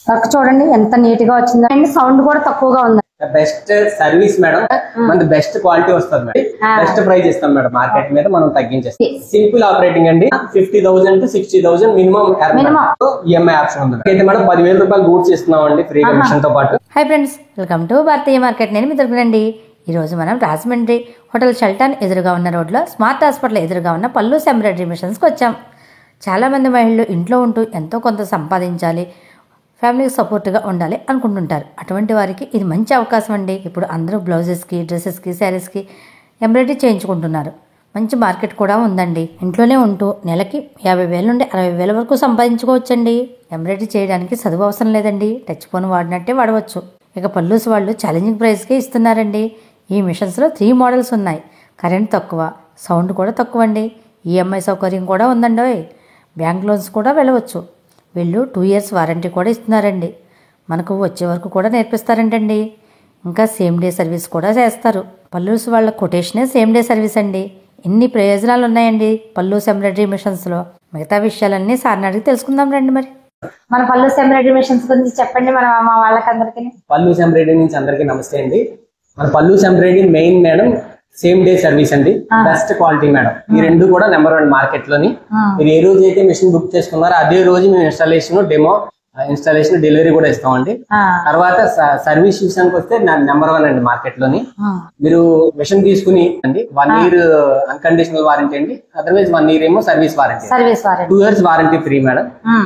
Work చూడండి ఎంత neat గా వచ్చిందో అండ్ సౌండ్ కూడా తక్కువగా ఉంది. బెస్ట్ సర్వీస్ మేడం, మన బెస్ట్ క్వాలిటీ వస్తుంది మేడం. బెస్ట్ ప్రైస్ ఇస్తాం మేడం, మార్కెట్ మీద మనం తగ్గించేస్తాం. సింపుల్ ఆపరేటింగ్ అండి. 50,000 to 60,000 మినిమం ఈఎంఐ ఆప్షన్ ఉంది. అయితే మేడం 10,000 రూపాయలు గూడ్స్ ఇస్తున్నాం అండి ఫ్రీగా మిషన్ తో పాటు. Hi friends, welcome to Bharatiya market. నేను మీ తరపునండి. ఈరోజు మనం రాజమండ్రి హోటల్ షెల్టన్ ఎదురుగా ఉన్న రోడ్లో స్మార్ట్ హాస్పిటల్ ఎదురుగా ఉన్న పల్లూస్ ఎంబ్రాయిడరీ మిషన్స్కి వచ్చాం. చాలామంది మహిళలు ఇంట్లో ఉంటూ ఎంతో కొంత సంపాదించాలి, ఫ్యామిలీకి సపోర్ట్గా ఉండాలి అనుకుంటుంటారు. అటువంటి వారికి ఇది మంచి అవకాశం అండి. ఇప్పుడు అందరూ బ్లౌజెస్కి, డ్రెస్సెస్కి, శారీస్కి ఎంబ్రాయిడరీ చేయించుకుంటున్నారు. మంచి మార్కెట్ కూడా ఉందండి. ఇంట్లోనే ఉంటూ నెలకి 50,000 నుండి 60,000 వరకు సంపాదించుకోవచ్చండి. ఎంబ్రాయిడరీ చేయడానికి చదువు అవసరం లేదండి, టచ్ ఫోన్ వాడినట్టే వాడవచ్చు. ఇక పల్లూస్ వాళ్ళు ఛాలెంజింగ్ ప్రైస్కే ఇస్తున్నారండి. ఈ మిషన్స్లో 3 మోడల్స్ ఉన్నాయి. కరెంట్ తక్కువ, సౌండ్ కూడా తక్కువ అండి. ఈఎంఐ సౌకర్యం కూడా ఉందండి. బ్యాంక్ లోన్స్ కూడా వెళ్ళవచ్చు. వీళ్ళు 2 years వారంటీ కూడా ఇస్తున్నారండి. మనకు వచ్చే వరకు కూడా నేర్పిస్తారంటండి. ఇంకా సేమ్ డే సర్వీస్ కూడా చేస్తారు. పల్లూస్ వాళ్ళ కొటేషనే సేమ్ డే సర్వీస్ అండి. ఎన్ని ప్రయోజనాలు ఉన్నాయండి పల్లూస్ ఎంబ్రాయిడరీ మిషన్స్లో. మిగతా విషయాలన్నీ సార్ని అడిగి తెలుసుకుందాం రండి. మరి మన పల్లూస్ ఎంబ్రాయిడరీ మిషన్స్ గురించి చెప్పండి మన మా వాళ్ళకందరికి. పల్లూస్ ఎంబ్రాయిడరీ నుంచి అందరికీ నమస్తే అండి. మన Pallus embroidery main madam same day service అండి. Best quality madam. ఈ రెండు కూడా నెంబర్ 1 మార్కెట్ లోని. మీరు ఏ రోజు అయితే మిషన్ బుక్ చేసుకున్నారో అదే రోజు మేము ఇన్స్టాలేషన్, డెమో, ఇన్స్టాలేషన్, డెలివరీ కూడా ఇస్తామండి. తర్వాత సర్వీస్ విషయానికి వస్తే నెంబర్ 1 అండి మార్కెట్ లోని. మీరు మిషన్ తీసుకుని అండి 1 year అన్కండిషనల్ వారంటీ అండి. అదర్వైజ్ 1 year ఏమో service warranty, 2 years warranty free madam.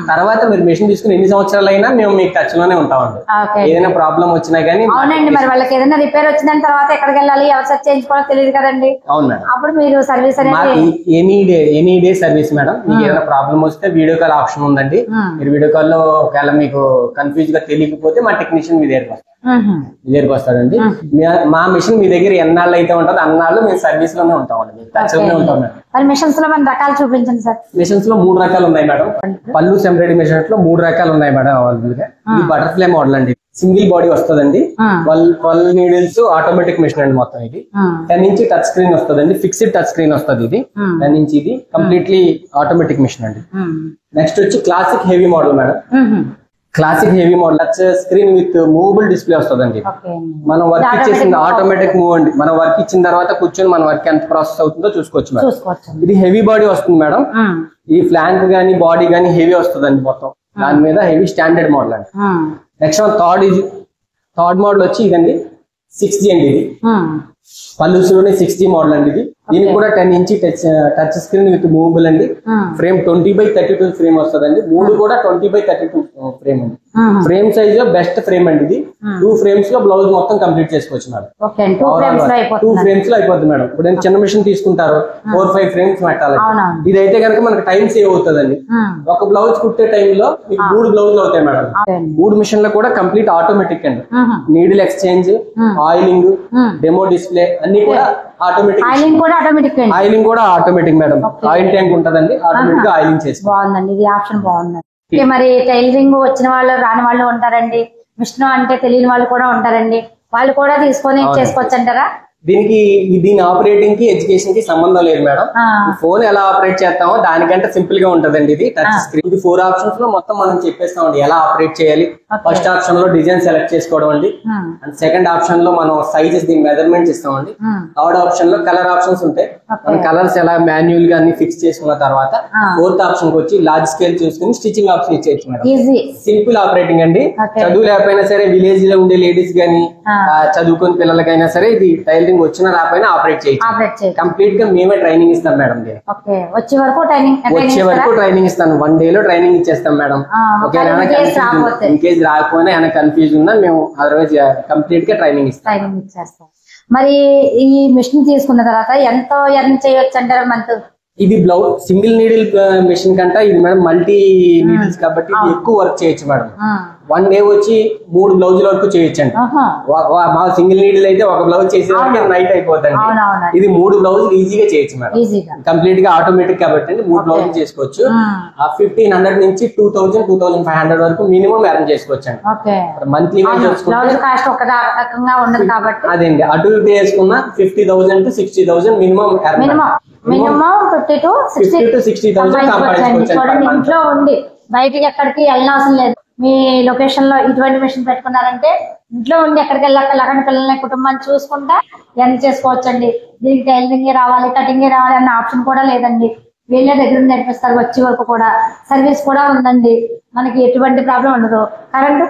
తర్వాత మీరు మిషన్ తీసుకుని ఎన్ని సంవత్సరాలు అయినా మేము మీకు టచ్ లోనే ఉంటామండి. ఏదైనా ప్రాబ్లం వచ్చినా గానీ. అవునండి, మరి వాళ్ళకి ఏదైనా రిపేర్ వచ్చిన తర్వాత ఎక్కడికి వెళ్ళాలి, ఎవరు సెట్ చేయించుకోవాలో తెలియదు కదండి. అవును మేడం. అప్పుడు మీరు సర్వీస్ అనేది ఎనీ డే సర్వీస్ మేడం. మీకు ఏదైనా ప్రాబ్లం వస్తే వీడియో కాల్ ఆప్షన్ ఉందండి. మీరు వీడియో కాల్ లో ఒకవేళ మీకు కన్ఫ్యూజ్ గా తెలియకపోతే మా టెక్నీషియన్ మీ దగ్గరికి వస్తాడండి. మా మిషన్ మీ దగ్గర ఎన్నాళ్ళు అయితే ఉంటుందో అన్నాళ్ళు మేము సర్వీస్ లోనే ఉంటామండి, టచ్ లోనే ఉంటాం మేడం. మిషన్స్ లో మన రకాలు చూపించండి సార్. మిషన్స్ లో 3 రకాలు ఉన్నాయి మేడం. పల్లూస్ ఎంబ్రాయిడరీ మిషన్స్ లో 3 రకాలు ఉన్నాయి మేడం అవైలబుల్ గా. ఇది బటర్ఫ్లై మోడల్ అండి. సింగిల్ బాడీ వస్తుందండి. 12 నీడిల్స్ ఆటోమేటిక్ మిషన్ అండి. మొత్తం ఇది 10 inch టచ్ స్క్రీన్ వస్తుందండి. ఫిక్స్డ్ టచ్ స్క్రీన్ వస్తుంది. ఇది 10 inch ఇది కంప్లీట్లీ ఆటోమేటిక్ మిషన్ అండి. నెక్స్ట్ వచ్చి classic heavy model madam. Classic heavy model touch screen with movable display వస్తుందండి. మనం వర్క్ ఇచ్చేసింది ఆటోమేటిక్ మూవ్ అండి. మనం వర్క్ ఇచ్చిన తర్వాత కూర్చొని మన వర్క్ ఎంత ప్రాసెస్ అవుతుందో చూసుకోవచ్చు మేడం. ఇది హెవీ బాడీ వస్తుంది మేడం. ఈ ఫ్లాంక్ గానీ బాడీ గానీ హెవీ వస్తుందండి మొత్తం. దాని మీద హెవీ స్టాండర్డ్ మోడల్ అండి. నెక్స్ట్ థర్డ్ మోడల్ వచ్చి ఇదండి 6G అండి. ఇది పల్లూస్ లోనే 6G మోడల్ అండి. ఇది దీనికి కూడా 10 inch touch screen with movable అండి. ఫ్రేమ్ 20x32 ఫ్రేమ్ వస్తుందండి. 3 కూడా 20x32 ఫ్రేమ్ అండి. ఫ్రేమ్ సైజ్ లో బెస్ట్ ఫ్రేమ్ అండి. ఇది 2 frames లో బ్లౌజ్ మొత్తం కంప్లీట్ చేసుకోవచ్చు మేడం. 2 frames లో అయిపోతుంది మేడం. ఇప్పుడు చిన్న మిషన్ తీసుకుంటారు 4-5 frames పెట్టాలి. ఇదైతే కనుక మనకు టైం సేవ్ అవుతుందండి. ఒక బ్లౌజ్ కుట్టే టైంలో మీకు 3 బ్లౌజులు అవుతాయి మేడం. 3 మిషన్ లో కూడా కంప్లీట్ ఆటోమేటిక్ అండి. Needle exchange, oiling, demo display అన్ని కూడా ఆటోమేటిక్. ఆయిలింగ్ కూడా ఆటోమేటిక్ మేడం. ఆయిల్ ట్యాంక్ ఉంటదండి, ఆటోమేటిక్ గా ఆయిలింగ్ చేసి. బాగుందండి, ఇది ఆప్షన్ బాగుందండి. మరి టైలరింగ్ వచ్చిన వాళ్ళు రాని వాళ్ళు ఉంటారండి, మిషన్ అంటే తెలియని వాళ్ళు కూడా ఉంటారండి. వాళ్ళు కూడా తీసుకొని చేసుకోవచ్చు అంటారా? దీని ఆపరేటింగ్ కి ఎడ్యుకేషన్ కి సంబంధం లేదు మేడం. ఫోన్ ఎలా ఆపరేట్ చేస్తామో దానికంటే సింపుల్ గా ఉంటదండి. ఇది టచ్ స్క్రీన్. ఇది 4 ఆప్షన్స్ లో మొత్తం మనం చెప్పేస్తామండి ఎలా ఆపరేట్ చేయాలి. ఫస్ట్ ఆప్షన్ లో డిజైన్ సెలెక్ట్ చేసుకోవడం అండి. అండ్ సెకండ్ ఆప్షన్ లో మనం సైజెస్ దీని మెజర్మెంట్స్ ఇస్తామండి. థర్డ్ ఆప్షన్ లో కలర్ ఆప్షన్స్ ఉంటాయి. మన కలర్స్ ఎలా మాన్యువల్ గా అన్ని ఫిక్స్ చేసుకున్న తర్వాత ఫోర్త్ ఆప్షన్ కి వచ్చి లార్జ్ స్కేల్ చూసుకుని స్టిచింగ్ ఆప్షన్ ఇచ్చేయచ్చు మేడం. సింపుల్ ఆపరేటింగ్ అండి. చదువు లేకపోయినా సరే, విలేజ్ లో ఉండే లేడీస్ గానీ, చదువుకునే పిల్లలకైనా సరే ఇది టైలరింగ్ వచ్చిన రాపోయినా ఆపరేట్ చేయొచ్చు. కంప్లీట్ గా మేమే ట్రైనింగ్ ఇస్తాం మేడం. వచ్చే వరకు ట్రైనింగ్ ఇస్తాను. 1 day లో ట్రైనింగ్ ఇచ్చేస్తాం మేడం. ఇన్ కేస్ రాకపోయినా ఏమైనా కన్ఫ్యూజ్ ఉన్నా మేము అదర్వైజ్ కంప్లీట్ గా ట్రైనింగ్ ఇస్తాం. మరి ఈ మిషన్ తీసుకున్న తర్వాత ఎంతో ఎర్న్ చేయొచ్చు అంటారు మంత్? ఇది బ్లౌజ్ సింగిల్ నీడిల్ మిషన్ కంటే ఇది మేడం మల్టీ నీడిల్స్ కాబట్టి ఎక్కువ వర్క్ చేయొచ్చు మేడం. 1 day వచ్చి 3 బ్లౌజుల వరకు చేయొచ్చండి. మా సింగిల్ నీడిల్ అయితే ఒక బ్లౌజ్ చేసేదానికి నైట్ అయిపోతుంది. ఇది 3 బ్లౌజులు ఈజీగా చేయొచ్చు మేడం. కంప్లీట్ గా ఆటోమేటిక్ కాబట్టి 3 బ్లౌజులు చేసుకోవచ్చు. 1500 నుంచి 2000-2500 వరకు మినిమం ఎర్న్ చేసుకోవచ్చు అండి. మంత్లీ అదేండి. అటు ఇటు వేసుకున్న 50,000 to 60,000 మినిమం మినిమం 50 to 60,000 సంపాదించుకోవచ్చు. ఇంట్లో ఉండి బయటికి ఎక్కడికి వెళ్ళిన అవసరం లేదు. మీ లొకేషన్ లో ఇటువంటి మిషన్ పెట్టుకున్నారంటే ఇంట్లో ఉండి ఎక్కడికి వెళ్ళక పిల్లల్ని కుటుంబాన్ని చూసుకుంటా ఎంత చేసుకోవచ్చండి. దీనికి టైలరింగ్ రావాలి, కటింగ్ రావాలి అన్న ఆప్షన్ కూడా లేదండి. వీళ్ళే దగ్గర నేర్పిస్తారు వచ్చే వరకు కూడా. సర్వీస్ కూడా ఉందండి, మనకి ఎటువంటి ప్రాబ్లం ఉండదు.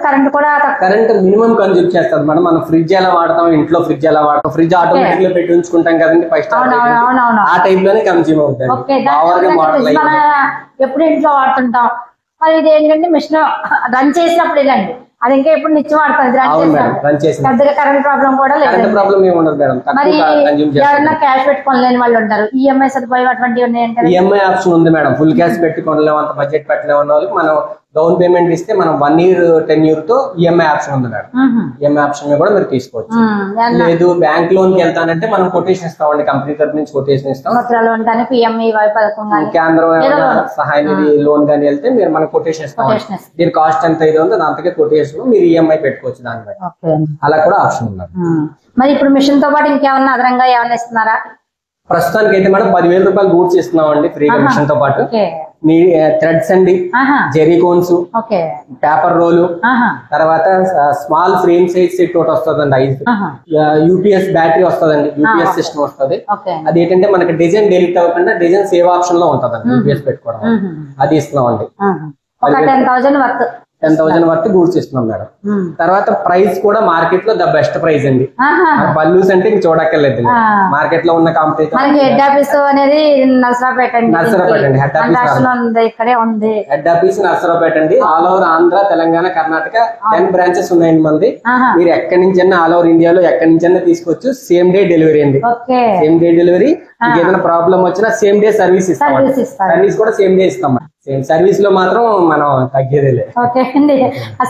కరెంట్ కూడా కరెంట్ మినిమం కన్జ్యూమ్ చేస్తారు మేడం. మనం ఫ్రిడ్జ్ ఎలా వాడతాం, ఇంట్లో ఫ్రిడ్జ్ ఎలా వాడతాం, ఫ్రిడ్జ్ ఆటోమేటిక్ లో పెట్టి ఉంచుకుంటాం కదండి 5 స్టార్ ఆ టైప్ లోనే కన్జ్యూమ్ అవుతుంది. ఎప్పుడు ఇంట్లో వాడుతుంటాం. మరి ఇది ఏంటంటే మిషన్ రన్ చేసినప్పుడు ఇలాండి, అది ఇంకా ఎప్పుడు నిత్యం వాడుతుంది. పెద్దగా కరెంట్ ప్రాబ్లం కూడా లేదు. మరి ఎవరైనా క్యాష్ పెట్టుకోలేని వాళ్ళు ఉంటారు, ఈఎంఐ సదుపాయం అటువంటివి ఉన్నాయంటే ఈఎంఐ ఆప్షన్ ఉంది మేడం. ఫుల్ క్యాష్ పెట్టుకోలేము, అంత బడ్జెట్ పెట్టలేము అన్న వాళ్ళకి మనం డౌన్ పేమెంట్ ఇస్తే మనం 1 year 10 year తో ఈఎంఐ ఆప్షన్ ఉంది మేడం. ఈఎంఐ ఆప్షన్ కూడా మీరు తీసుకోవచ్చు. లేదు బ్యాంక్ లోన్ కి వెళ్తానంటే మనం కొటేషన్ ఇస్తామండి, కంపెనీ తరఫు నుంచి కొటేషన్ ఇస్తాం. కేంద్రం సహాయ నిధి లోన్ కానీ వెళ్తే మీరు మనం కొటేషన్ ఇస్తాం. దీని కాస్ట్ ఎంత అయితే ఉందో దాంతకే కొటేషన్ మీరు ఈఎంఐ పెట్టుకోవచ్చు. దానిపై అలా కూడా ఆప్షన్ ఉంది. మరి ఇప్పుడు మిషన్ తో పాటు ఇంకేమన్నా అదనంగా ఏమన్నా ఇస్తున్నారా? ప్రస్తుతానికి అయితే మేడం 10,000 రూపాయలు గూడ్స్ ఇస్తున్నాం అండి ఫ్రీగా మిషన్ తో పాటు. థ్రెడ్స్ అండి, జెరీ కోన్స్, పేపర్ రోలు, తర్వాత స్మాల్ ఫ్రేమ్ సైజ్ సెట్ ఒకటి వస్తుందండి 5. యూపీఎస్ బ్యాటరీ వస్తుందండి, యూపీఎస్ సిస్టమ్ వస్తుంది. అది ఏంటంటే మనకి డిజైన్ డెలిట్ అవ్వకుండా డిజైన్ సేవ్ ఆప్షన్ లో ఉంటుందండి యూపీఎస్ పెట్టుకోవడం. అది ఇస్తున్నాం అండి. 10,000 వర్త్ గూడ్స్ ఇస్తున్నాం మేడం. తర్వాత ప్రైస్ కూడా మార్కెట్ లో ద బెస్ట్ ప్రైస్ అండి. పల్లూస్ అంటే చూడక్కర్లేదు, మార్కెట్ లో ఉన్న కాంపిటీషన్. హెడ్ ఆఫీస్ అనేది నర్సరావుపేట అండి. హెడ్ ఆఫీస్ నర్సరావుపేట అండి. All over Andhra, Telangana, Karnataka 10 branches ఉన్నాయండి మంది. మీరు ఎక్కడి నుంచైనా ఆల్ ఓవర్ ఇండియాలో ఎక్కడి నుంచైనా తీసుకోవచ్చు. సేమ్ డే డెలివరీ అండి. Same day delivery. ఏదైనా ప్రాబ్లం వచ్చినా సేమ్ డే సర్వీస్ ఇస్తాం. సర్వీస్ కూడా సేమ్ డే ఇస్తాం. సర్వీస్ లో మాత్రం మనం తగ్గేదే లేదు.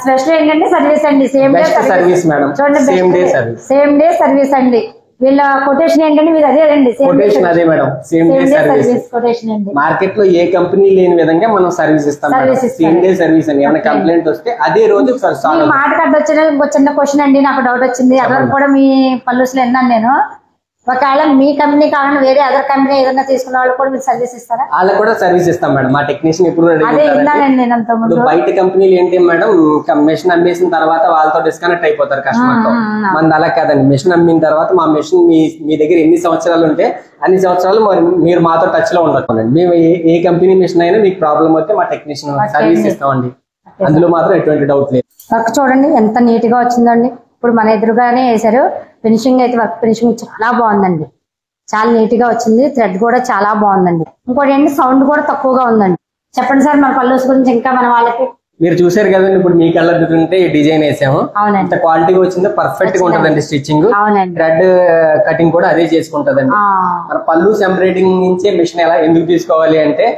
స్పెషల్ ఏంటంటే సర్వీస్ అండి, same day service madam. Same day service, same day service అండి. వీళ్ళ కొటేషన్ ఏంటంటే మీరు అదే అండి, కొటేషన్ అదే madam. Same day service quotation అండి. మార్కెట్ లో ఏ కంపెనీ లేని విధంగా మనం సర్వీస్ ఇస్తాం. సేమ్ డే సర్వీస్ అండి. ఏమైనా కంప్లైంట్ వస్తే అదే రోజు మాట కట్ట వచ్చిన చిన్న క్వశ్చన్ అండి, నాకు డౌట్ వచ్చింది. అక్కడ కూడా మీ పల్లూస్ లో విన్నాను నేను. ఒకవేళ మీ కంపెనీ కాకుండా వేరే అదర్ కంపెనీ ఏదైనా తీసుకున్న వాళ్ళు కూడా మీరు సర్వీస్ ఇస్తారా? వాళ్ళకి కూడా సర్వీస్ ఇస్తాం మేడం. మా టెక్నీషియన్ ఇప్పుడు బయట కంపెనీలు ఏంటి మేడం, మిషన్ అమ్మేసిన తర్వాత వాళ్ళతో డిస్కనెక్ట్ అయిపోతారు కస్టమర్ తో. మనది అలా కాదండి. మిషన్ అమ్మిన తర్వాత మా మిషన్ మీ దగ్గర ఎన్ని సంవత్సరాలు ఉంటే అన్ని సంవత్సరాలు మీరు మాతో టచ్ లో ఉండకండి. మేము ఏ కంపెనీ మిషన్ అయినా మీకు ప్రాబ్లం వస్తే మా టెక్నీషియన్ సర్వీస్ ఇస్తామండి. అందులో మాత్రం ఎటువంటి డౌట్ లేదు. వర్క్ చూడండి ఎంత నీట్ గా వచ్చిందండి. ఇప్పుడు మన ఎదురుగానే వేసారు. ఫినిషింగ్ అయితే వర్క్ ఫినిషింగ్ చాలా బాగుందండి, చాలా నీట్ గా వచ్చింది. థ్రెడ్ కూడా చాలా బాగుందండి. ఇంకోటి ఏంటి, సౌండ్ కూడా తక్కువగా ఉందండి. చెప్పండి సార్ మన పల్లూస్ గురించి ఇంకా మన వాళ్ళకి. మీరు చూసారు కదండి, ఇప్పుడు మీ కలర్ ఉంటే డిజైన్ వేసాము. అంత క్వాలిటీగా వచ్చిందో పర్ఫెక్ట్ గా ఉంటదండి స్టిచ్చింగ్. థ్రెడ్ కటింగ్ కూడా అదే చేసుకుంటదండి. మన పల్లూస్ ఎంబ్రాయిడింగ్ నుంచే మిషన్ ఎలా ఎందుకు తీసుకోవాలి అంటే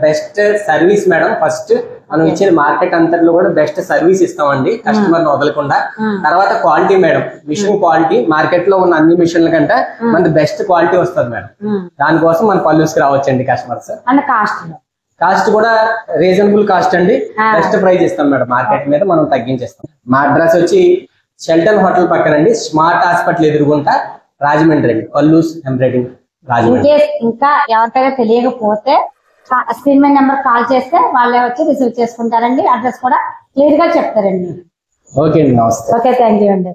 బెస్ట్ సర్వీస్ మేడం. ఫస్ట్ మనం ఇచ్చిన మార్కెట్ అంతట్లో కూడా బెస్ట్ సర్వీస్ ఇస్తామండి, కస్టమర్ వదలకుండా. తర్వాత quality madam, machine quality market లో ఉన్న అన్ని మిషన్ల కంటే మనకి బెస్ట్ క్వాలిటీ వస్తుంది మేడం. దానికోసం మన పల్లూస్ కి రావచ్చండి కస్టమర్స్. కాస్ట్ కూడా రీజనబుల్ కాస్ట్ అండి. బెస్ట్ ప్రైస్ ఇస్తాం మేడం. మార్కెట్ మీద మనం తగ్గించేస్తాం. మా అడ్రస్ వచ్చి షెల్టన్ హోటల్ పక్కనండి, స్మార్ట్ హాస్పిటల్ ఎదురుగుంటా, రాజమండ్రి అండి. పల్లూస్ ఎంబ్రాయిడింగ్ రాజమండ్రి. ఇంకా ఎవరికైనా తెలియకపోతే స్క్రీన్ మీద నెంబర్ కాల్ చేస్తే వాళ్ళే వచ్చి రిసీవ్ చేసుకుంటారండి. అడ్రస్ కూడా క్లియర్ గా చెప్తారండి. ఓకే అండి, నమస్తే. ఓకే, థ్యాంక్ యూ అండి.